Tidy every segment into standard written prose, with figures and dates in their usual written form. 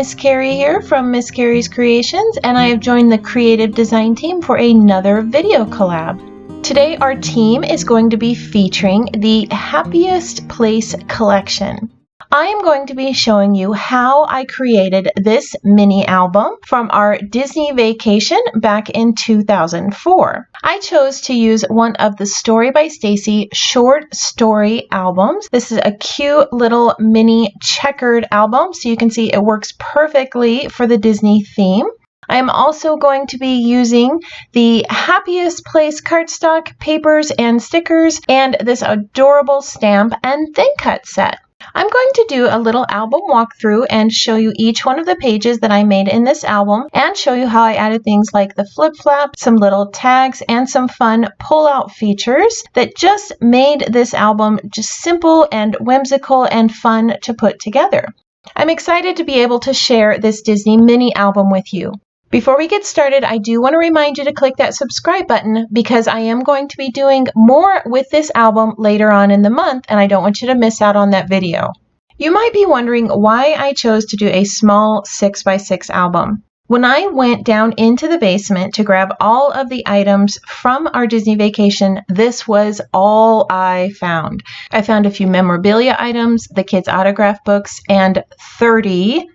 Miss Carrie here from Miss Carrie's Creations, and I have joined the creative design team for another video collab. Today our team is going to be featuring the Happiest Place collection. I am going to be showing you how I created this mini album from our Disney vacation back in 2004. I chose to use one of the Story by Stacy short story albums. This is a cute little mini checkered album, so you can see it works perfectly for the Disney theme. I am also going to be using the Happiest Place cardstock, papers and stickers, and this adorable stamp and thin cut set. I'm going to do a little album walkthrough and show you each one of the pages that I made in this album and show you how I added things like the flip flap, some little tags, and some fun pull-out features that just made this album just simple and whimsical and fun to put together. I'm excited to be able to share this Disney mini album with you. Before we get started, I do want to remind you to click that subscribe button because I am going to be doing more with this album later on in the month, and I don't want you to miss out on that video. You might be wondering why I chose to do a small 6x6 album. When I went down into the basement to grab all of the items from our Disney vacation, this was all I found. I found a few memorabilia items, the kids' autograph books, and 30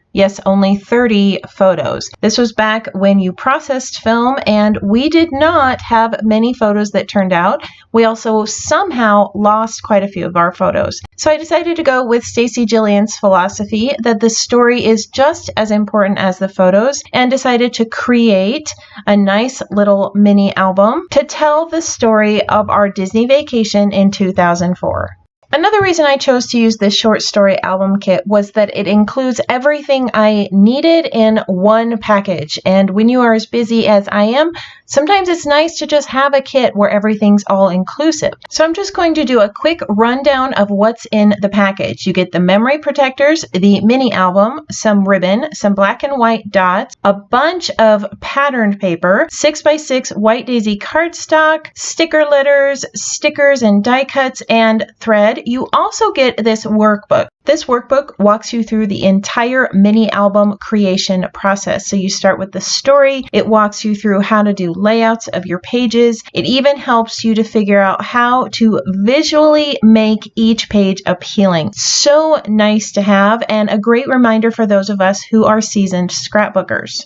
only 30 photos. This was back when you processed film, and we did not have many photos that turned out. We also somehow lost quite a few of our photos. So I decided to go with Stacy Jillian's philosophy that the story is just as important as the photos, and decided to create a nice little mini album to tell the story of our Disney vacation in 2004. Another reason I chose to use this short story album kit was that it includes everything I needed in one package. And when you are as busy as I am, sometimes it's nice to just have a kit where everything's all inclusive. So I'm just going to do a quick rundown of what's in the package. You get the memory protectors, the mini album, some ribbon, some black and white dots, a bunch of patterned paper, 6x6 white daisy cardstock, sticker letters, stickers and die cuts, and thread. You also get this workbook. This workbook walks you through the entire mini album creation process. So you start with the story. It walks you through how to do layouts of your pages. It even helps you to figure out how to visually make each page appealing. So nice to have, and a great reminder for those of us who are seasoned scrapbookers.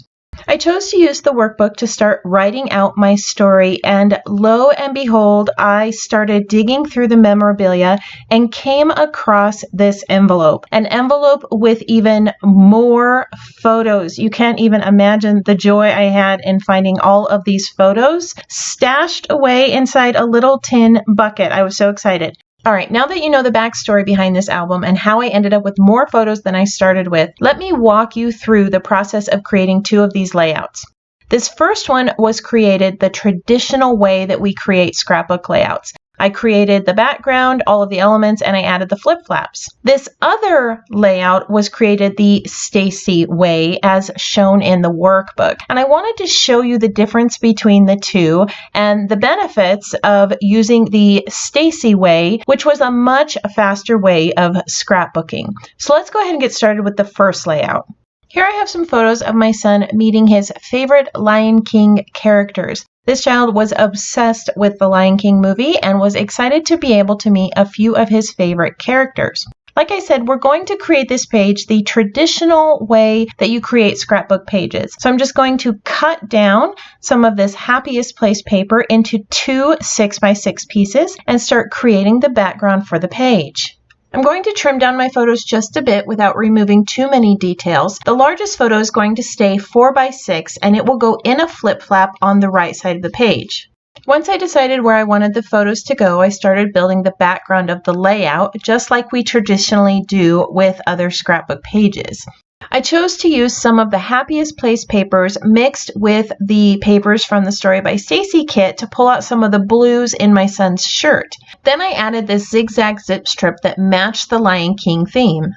I chose to use the workbook to start writing out my story, and lo and behold, I started digging through the memorabilia and came across this envelope. An envelope with even more photos. You can't even imagine the joy I had in finding all of these photos stashed away inside a little tin bucket. I was so excited. All right, now that you know the backstory behind this album and how I ended up with more photos than I started with, let me walk you through the process of creating two of these layouts. This first one was created the traditional way that we create scrapbook layouts. I created the background, all of the elements, and I added the flip flaps. This other layout was created the Stacy way as shown in the workbook. And I wanted to show you the difference between the two and the benefits of using the Stacy way, which was a much faster way of scrapbooking. So let's go ahead and get started with the first layout. Here I have some photos of my son meeting his favorite Lion King characters. This child was obsessed with the Lion King movie and was excited to be able to meet a few of his favorite characters. Like I said, we're going to create this page the traditional way that you create scrapbook pages. So I'm just going to cut down some of this Happiest Place paper into two 6x6 pieces and start creating the background for the page. I'm going to trim down my photos just a bit without removing too many details. The largest photo is going to stay 4x6 and it will go in a flip flap on the right side of the page. Once I decided where I wanted the photos to go, I started building the background of the layout just like we traditionally do with other scrapbook pages. I chose to use some of the Happiest Place papers mixed with the papers from the Story by Stacy kit to pull out some of the blues in my son's shirt. Then I added this zigzag zip strip that matched the Lion King theme.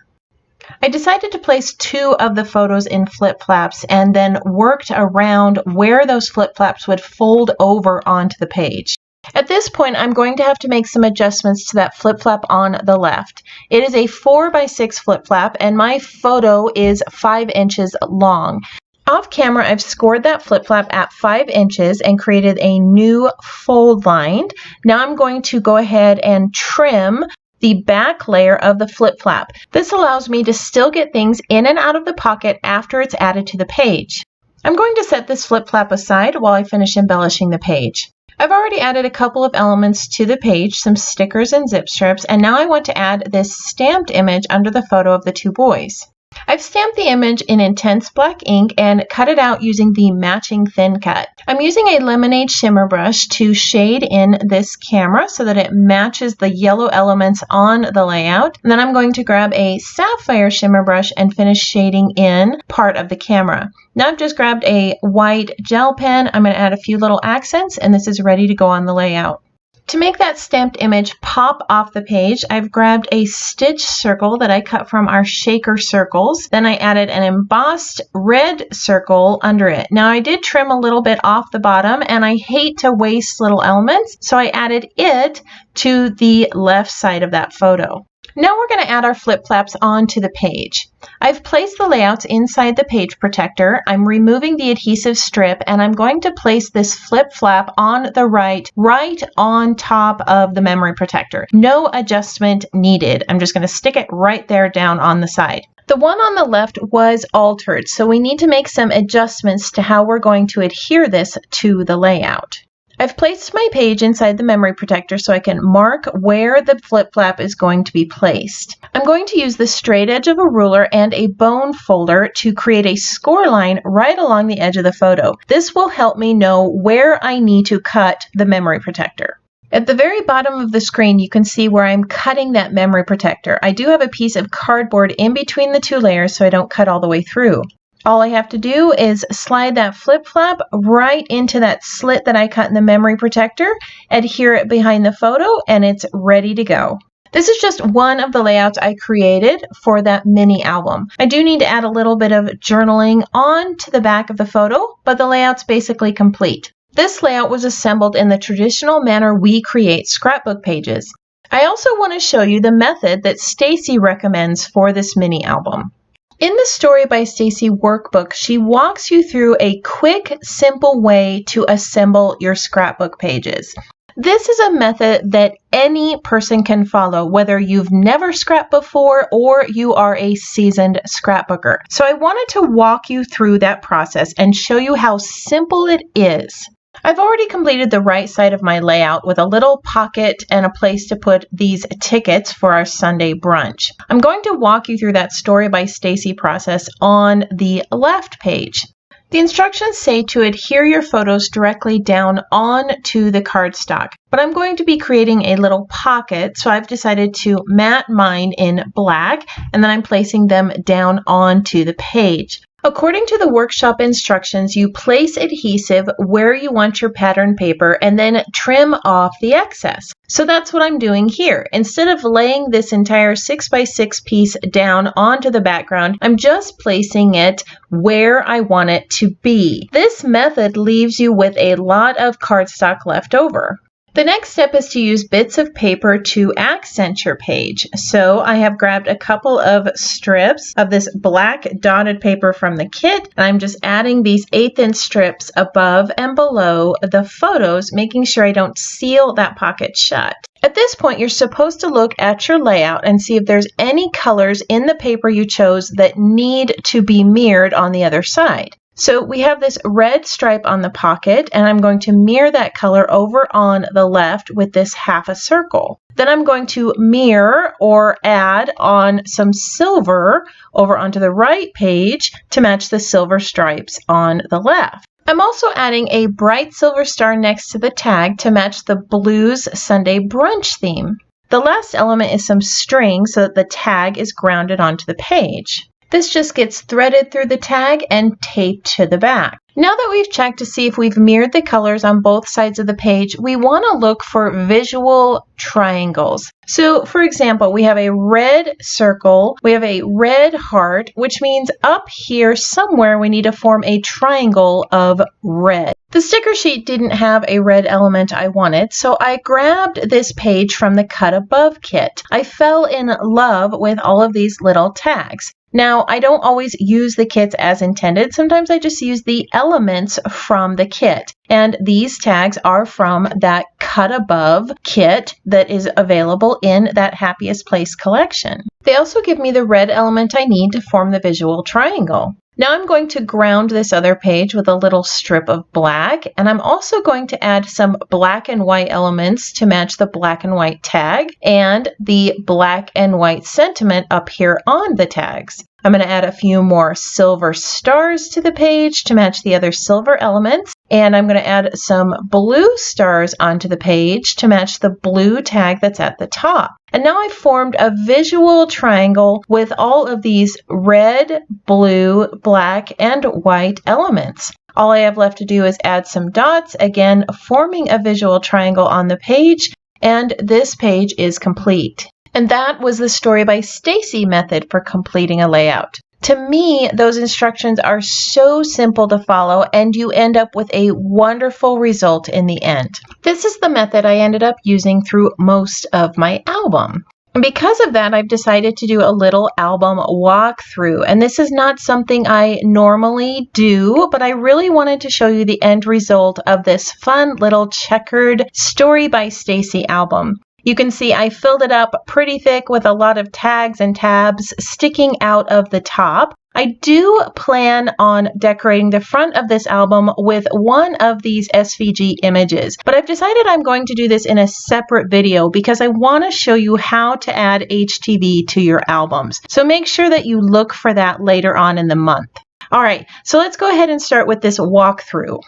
I decided to place two of the photos in flip flaps and then worked around where those flip flaps would fold over onto the page. At this point, I'm going to have to make some adjustments to that flip-flap on the left. It is a 4x6 flip-flap, and my photo is 5 inches long. Off camera, I've scored that flip-flap at 5 inches and created a new fold line. Now I'm going to go ahead and trim the back layer of the flip-flap. This allows me to still get things in and out of the pocket after it's added to the page. I'm going to set this flip-flap aside while I finish embellishing the page. I've already added a couple of elements to the page, some stickers and zip strips, and now I want to add this stamped image under the photo of the two boys. I've stamped the image in intense black ink and cut it out using the matching thin cut. I'm using a lemonade shimmer brush to shade in this camera so that it matches the yellow elements on the layout. And then I'm going to grab a sapphire shimmer brush and finish shading in part of the camera. Now I've just grabbed a white gel pen. I'm going to add a few little accents, and this is ready to go on the layout. To make that stamped image pop off the page, I've grabbed a stitch circle that I cut from our shaker circles. Then I added an embossed red circle under it. Now I did trim a little bit off the bottom, and I hate to waste little elements, so I added it to the left side of that photo. Now we're going to add our flip-flaps onto the page. I've placed the layouts inside the page protector. I'm removing the adhesive strip, and I'm going to place this flip-flap on the right on top of the memory protector. No adjustment needed. I'm just going to stick it right there down on the side. The one on the left was altered, so we need to make some adjustments to how we're going to adhere this to the layout. I've placed my page inside the memory protector so I can mark where the flip-flap is going to be placed. I'm going to use the straight edge of a ruler and a bone folder to create a score line right along the edge of the photo. This will help me know where I need to cut the memory protector. At the very bottom of the screen, you can see where I'm cutting that memory protector. I do have a piece of cardboard in between the two layers so I don't cut all the way through. All I have to do is slide that flip-flap right into that slit that I cut in the memory protector, adhere it behind the photo, and it's ready to go. This is just one of the layouts I created for that mini album. I do need to add a little bit of journaling on to the back of the photo, but the layout's basically complete. This layout was assembled in the traditional manner we create scrapbook pages. I also want to show you the method that Stacy recommends for this mini album. In the Story by Stacy workbook, she walks you through a quick, simple way to assemble your scrapbook pages. This is a method that any person can follow, whether you've never scrapped before or you are a seasoned scrapbooker. So I wanted to walk you through that process and show you how simple it is. I've already completed the right side of my layout with a little pocket and a place to put these tickets for our Sunday brunch. I'm going to walk you through that Story by Stacy process on the left page. The instructions say to adhere your photos directly down onto the cardstock, but I'm going to be creating a little pocket, so I've decided to mat mine in black, and then I'm placing them down onto the page. According to the workshop instructions, you place adhesive where you want your pattern paper and then trim off the excess. So that's what I'm doing here. Instead of laying this entire 6x6 piece down onto the background, I'm just placing it where I want it to be. This method leaves you with a lot of cardstock left over. The next step is to use bits of paper to accent your page. So I have grabbed a couple of strips of this black dotted paper from the kit, and I'm just adding these 1/8" strips above and below the photos, making sure I don't seal that pocket shut. At this point, you're supposed to look at your layout and see if there's any colors in the paper you chose that need to be mirrored on the other side. So we have this red stripe on the pocket, and I'm going to mirror that color over on the left with this half a circle. Then I'm going to mirror or add on some silver over onto the right page to match the silver stripes on the left. I'm also adding a bright silver star next to the tag to match the Blues Sunday brunch theme. The last element is some string so that the tag is grounded onto the page. This just gets threaded through the tag and taped to the back. Now that we've checked to see if we've mirrored the colors on both sides of the page, we want to look for visual triangles. So for example, we have a red circle, we have a red heart, which means up here somewhere we need to form a triangle of red. The sticker sheet didn't have a red element I wanted, so I grabbed this page from the Cut Above kit. I fell in love with all of these little tags. Now, I don't always use the kits as intended. Sometimes I just use the elements from the kit. And these tags are from that Cut Above kit that is available in that Happiest Place collection. They also give me the red element I need to form the visual triangle. Now I'm going to ground this other page with a little strip of black, and I'm also going to add some black and white elements to match the black and white tag and the black and white sentiment up here on the tags. I'm going to add a few more silver stars to the page to match the other silver elements, and I'm going to add some blue stars onto the page to match the blue tag that's at the top. And now I've formed a visual triangle with all of these red, blue, black, and white elements. All I have left to do is add some dots, again forming a visual triangle on the page, and this page is complete. And that was the Story by Stacy method for completing a layout. To me, those instructions are so simple to follow, and you end up with a wonderful result in the end. This is the method I ended up using through most of my album. And because of that, I've decided to do a little album walkthrough. And this is not something I normally do, but I really wanted to show you the end result of this fun little checkered Story by Stacy album. You can see I filled it up pretty thick with a lot of tags and tabs sticking out of the top. I do plan on decorating the front of this album with one of these SVG images, but I've decided I'm going to do this in a separate video because I want to show you how to add HTV to your albums. So make sure that you look for that later on in the month. All right, so let's go ahead and start with this walkthrough.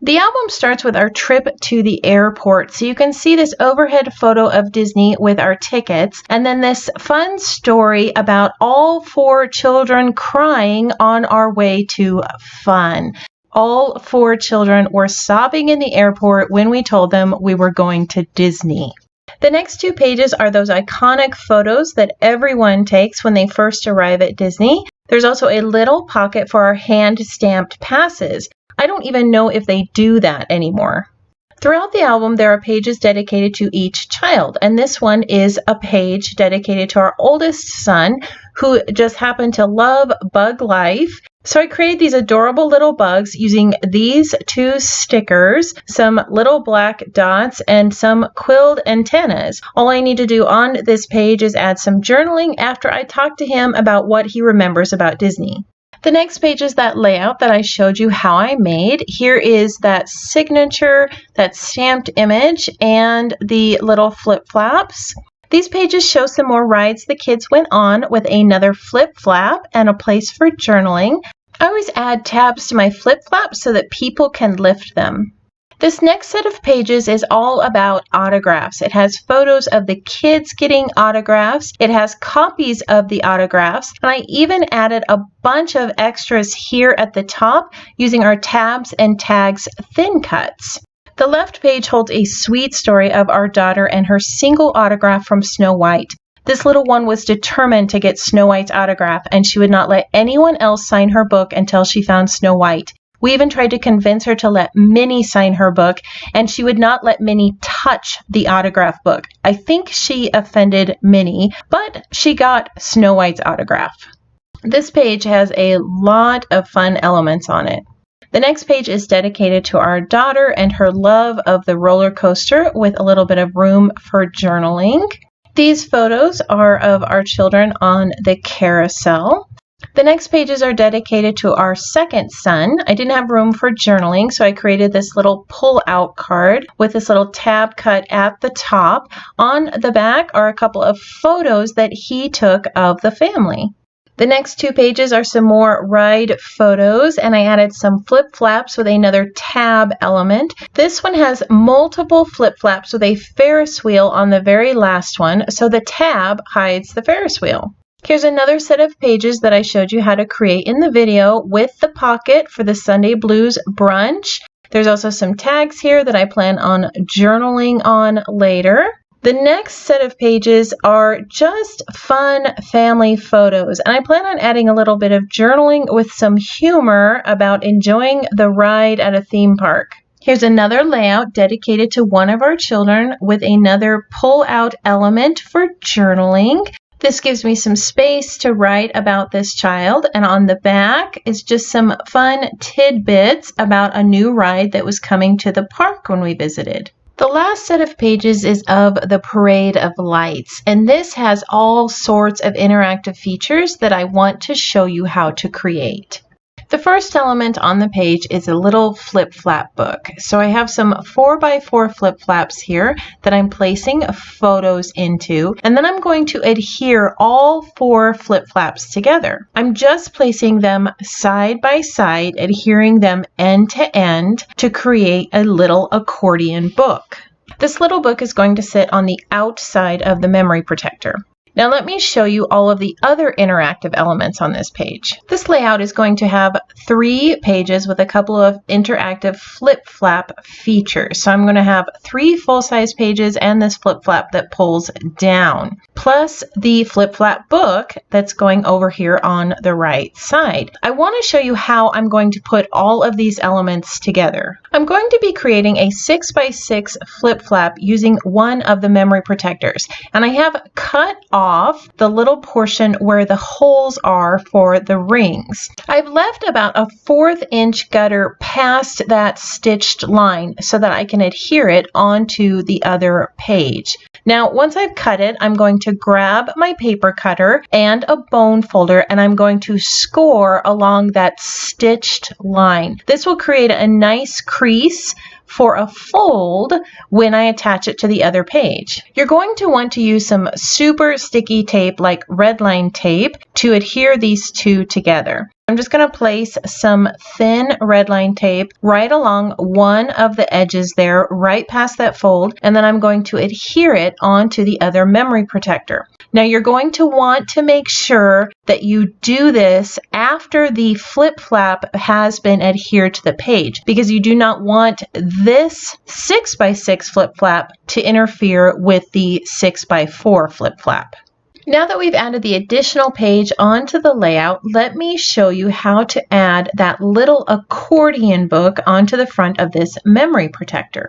The album starts with our trip to the airport, so you can see this overhead photo of Disney with our tickets, and then this fun story about all 4 children crying on our way to fun. All 4 children were sobbing in the airport when we told them we were going to Disney. The next 2 pages are those iconic photos that everyone takes when they first arrive at Disney. There's also a little pocket for our hand-stamped passes. I don't even know if they do that anymore. Throughout the album, there are pages dedicated to each child, and this one is a page dedicated to our oldest son, who just happened to love bug life. So I created these adorable little bugs using these 2 stickers, some little black dots, and some quilled antennas. All I need to do on this page is add some journaling after I talk to him about what he remembers about Disney. The next page is that layout that I showed you how I made. Here is that signature, that stamped image, and the little flip-flaps. These pages show some more rides the kids went on with another flip-flap and a place for journaling. I always add tabs to my flip-flaps so that people can lift them. This next set of pages is all about autographs. It has photos of the kids getting autographs. It has copies of the autographs. And I even added a bunch of extras here at the top using our tabs and tags thin cuts. The left page holds a sweet story of our daughter and her single autograph from Snow White. This little one was determined to get Snow White's autograph, and she would not let anyone else sign her book until she found Snow White. We even tried to convince her to let Minnie sign her book, and she would not let Minnie touch the autograph book. I think she offended Minnie, but she got Snow White's autograph. This page has a lot of fun elements on it. The next page is dedicated to our daughter and her love of the roller coaster with a little bit of room for journaling. These photos are of our children on the carousel. The next pages are dedicated to our second son. I didn't have room for journaling, so I created this little pull-out card with this little tab cut at the top. On the back are a couple of photos that he took of the family. The next 2 pages are some more ride photos, and I added some flip-flaps with another tab element. This one has multiple flip-flaps with a Ferris wheel on the very last one, so the tab hides the Ferris wheel. Here's another set of pages that I showed you how to create in the video with the pocket for the Sunday Blues brunch. There's also some tags here that I plan on journaling on later. The next set of pages are just fun family photos, and I plan on adding a little bit of journaling with some humor about enjoying the ride at a theme park. Here's another layout dedicated to one of our children with another pull-out element for journaling. This gives me some space to write about this child, and on the back is just some fun tidbits about a new ride that was coming to the park when we visited. The last set of pages is of the Parade of Lights, and this has all sorts of interactive features that I want to show you how to create. The first element on the page is a little flip-flap book. So I have some 4x4 flip-flaps here that I'm placing photos into, and then I'm going to adhere all 4 flip-flaps together. I'm just placing them side by side, adhering them end to end to create a little accordion book. This little book is going to sit on the outside of the memory protector. Now let me show you all of the other interactive elements on this page. This layout is going to have 3 pages with a couple of interactive flip-flap features. So I'm going to have 3 full-size pages and this flip-flap that pulls down, plus the flip-flap book that's going over here on the right side. I want to show you how I'm going to put all of these elements together. I'm going to be creating a 6x6 flip-flap using one of the memory protectors, and I have cut off the little portion where the holes are for the rings. I've left about a 1/4 inch gutter past that stitched line so that I can adhere it onto the other page. Now, once I've cut it, I'm going to grab my paper cutter and a bone folder, and I'm going to score along that stitched line. This will create a nice crease for a fold when I attach it to the other page. You're going to want to use some super sticky tape like red line tape to adhere these two together. I'm just going to place some thin red line tape right along one of the edges there, right past that fold, and then I'm going to adhere it onto the other memory protector. Now you're going to want to make sure that you do this after the flip-flap has been adhered to the page, because you do not want this 6x6 flip-flap to interfere with the 6x4 flip-flap. Now that we've added the additional page onto the layout, let me show you how to add that little accordion book onto the front of this memory protector.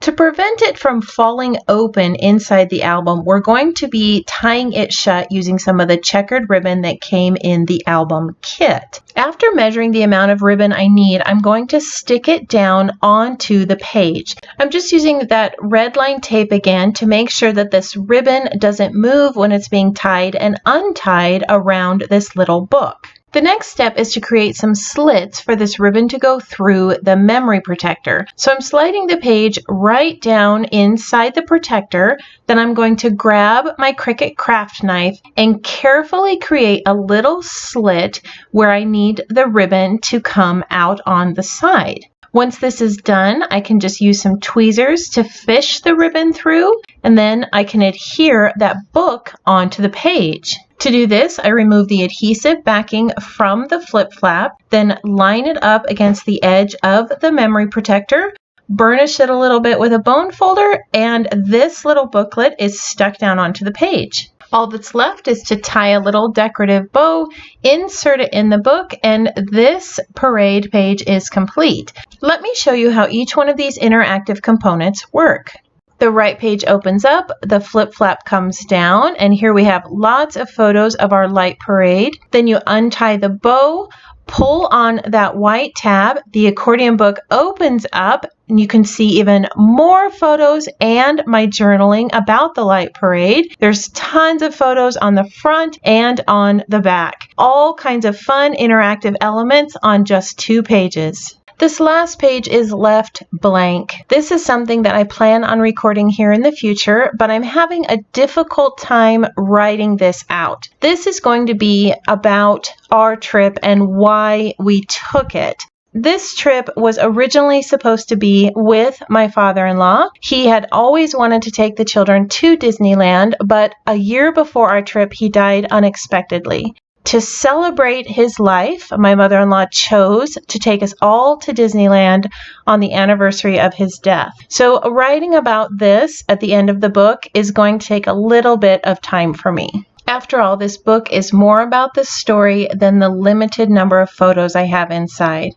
To prevent it from falling open inside the album, we're going to be tying it shut using some of the checkered ribbon that came in the album kit. After measuring the amount of ribbon I need, I'm going to stick it down onto the page. I'm just using that red line tape again to make sure that this ribbon doesn't move when it's being tied and untied around this little book. The next step is to create some slits for this ribbon to go through the memory protector. So I'm sliding the page right down inside the protector. Then I'm going to grab my Cricut craft knife and carefully create a little slit where I need the ribbon to come out on the side. Once this is done, I can just use some tweezers to fish the ribbon through, and then I can adhere that book onto the page. To do this, I remove the adhesive backing from the flip-flap, then line it up against the edge of the memory protector, burnish it a little bit with a bone folder, and this little booklet is stuck down onto the page. All that's left is to tie a little decorative bow, insert it in the book, and this parade page is complete. Let me show you how each one of these interactive components work. The right page opens up, the flip-flap comes down, and here we have lots of photos of our light parade. Then you untie the bow, pull on that white tab, the accordion book opens up, and you can see even more photos and my journaling about the light parade. There's tons of photos on the front and on the back. All kinds of fun interactive elements on just 2 pages. This last page is left blank. This is something that I plan on recording here in the future, but I'm having a difficult time writing this out. This is going to be about our trip and why we took it. This trip was originally supposed to be with my father-in-law. He had always wanted to take the children to Disneyland, but a year before our trip, he died unexpectedly. to celebrate his life, my mother-in-law chose to take us all to Disneyland on the anniversary of his death. So writing about this at the end of the book is going to take a little bit of time for me. After all, this book is more about the story than the limited number of photos I have inside.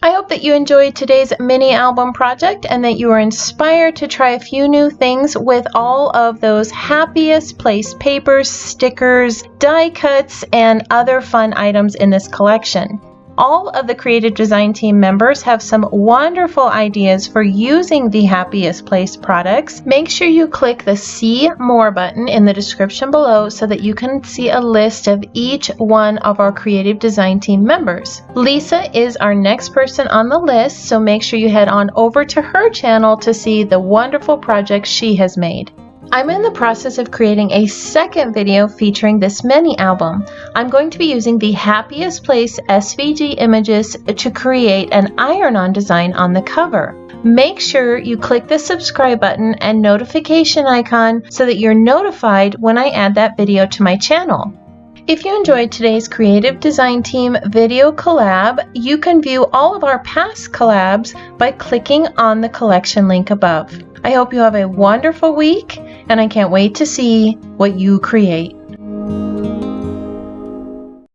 I hope that you enjoyed today's mini album project and that you are inspired to try a few new things with all of those Happiest Place papers, stickers, die cuts, and other fun items in this collection. All of the creative design team members have some wonderful ideas for using the Happiest Place products. Make sure you click the See More button in the description below so that you can see a list of each one of our creative design team members. Lisa is our next person on the list, so make sure you head on over to her channel to see the wonderful projects she has made. I'm in the process of creating a second video featuring this mini album. I'm going to be using the Happiest Place SVG images to create an iron-on design on the cover. Make sure you click the subscribe button and notification icon so that you're notified when I add that video to my channel. If you enjoyed today's Creative Design Team video collab, you can view all of our past collabs by clicking on the collection link above. I hope you have a wonderful week, and I can't wait to see what you create.